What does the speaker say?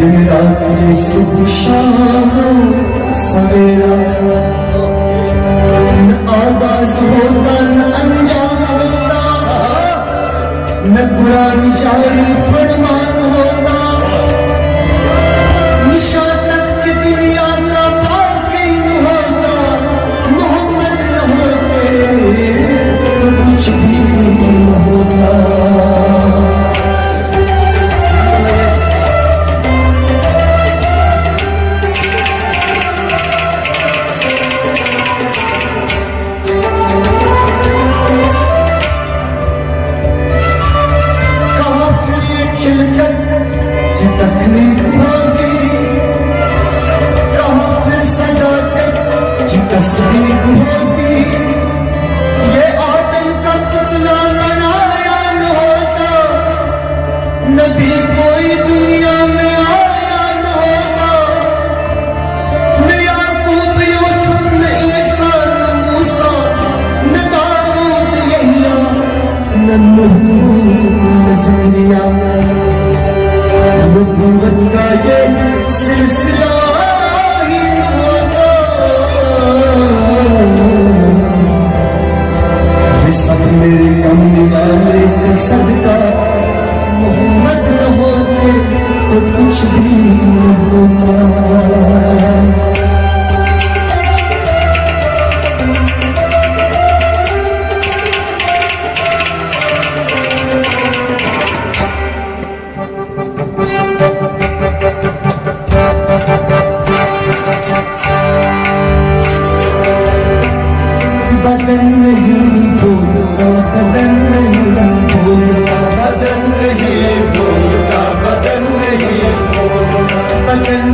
दिन रात ये सुबह शाम सवेरा, न आगाज होता न अंजाम होता, न कुरान जारी फरमान होता, निशान तक दुनिया का बाकी न होता, मोहम्मद न होते तो कुछ भी न होता। तकलीफ होगी कहाँ फिर सदाकत की तस्दीक होगी, ये आदम का पुतला बनाया न होता, नबी कोई दुनिया में आया न होता, न याकूब यूसुफ न ईसा न मूसा न दाऊद यहिया न नूह न ज़करिया, नबूवत का ये सिलसिला ही न होता, ये सब मेरे कमली वाले का सदका, मोहम्मद न होते तो कुछ भी न होता। बदन नहीं बोलता, बदन नहीं बोलता, बदन नहीं बोलता, बदन नहीं बोलता, बदन